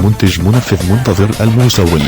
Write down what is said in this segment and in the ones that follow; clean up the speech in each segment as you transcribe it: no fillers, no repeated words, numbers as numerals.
منتج منفذ منتظر الموسوي.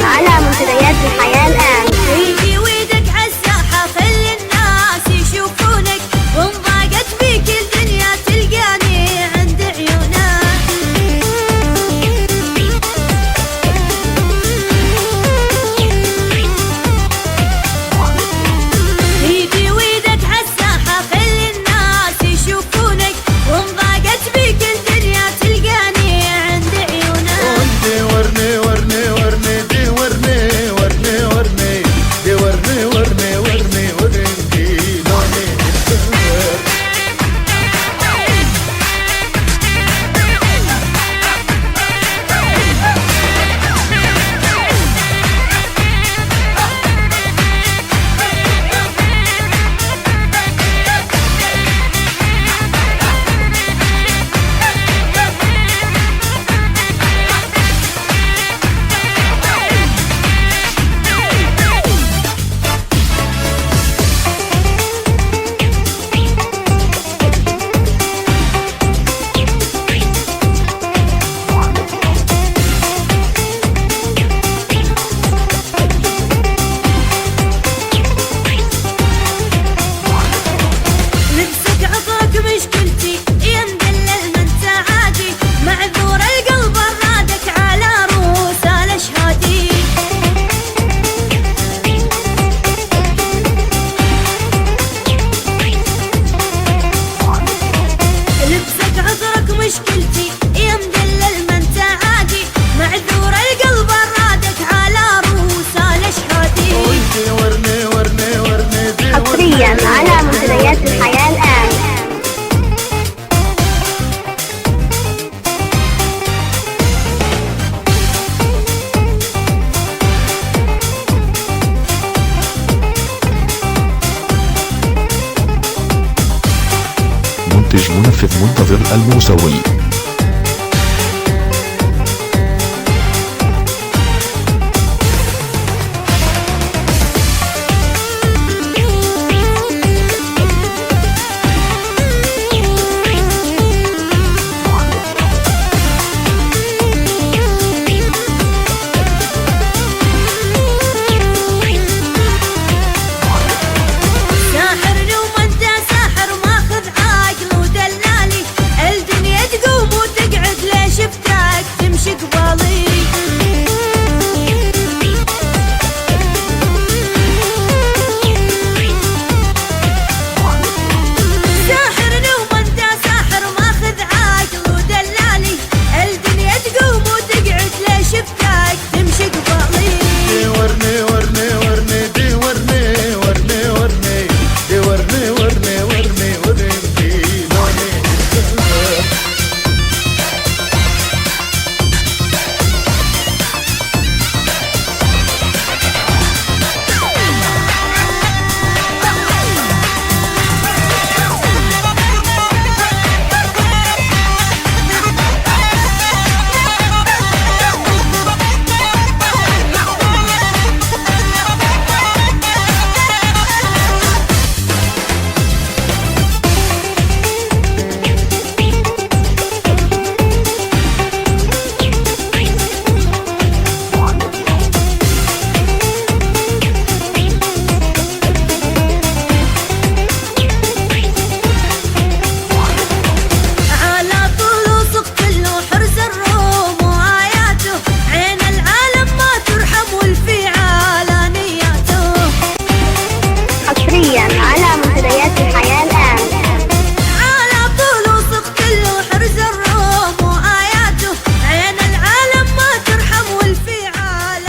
على منتديات الحياة الآن. ايدي ويدك عالساحة خلي الناس يشوفونك، وان ضاقت بيك الدنيا تلقاني عند عيونك. ايدي ويدك عالساحة خلي الناس يشوفونك، وان ضاقت بيك الدنيا تلقاني عند عيونك. ورني ورني ورني دي ورني ورني ورني دي ورني ورني ورني ورني لوني مشكلتي يا مدلل ما انت عادي، معذور القلب رادك على روس الاشهادي. ورني ورني ورني دي حصريا على منتديات الحياة الآن. منتج منفذ منتظر الموسوي.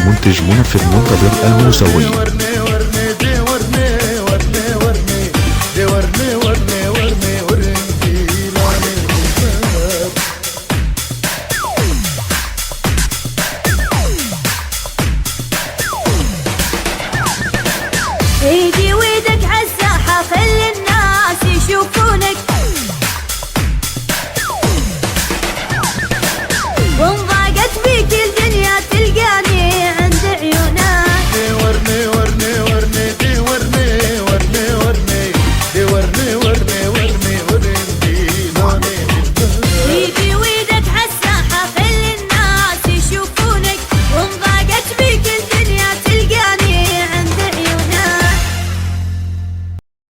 منتج منفذ منتظر الموسوي.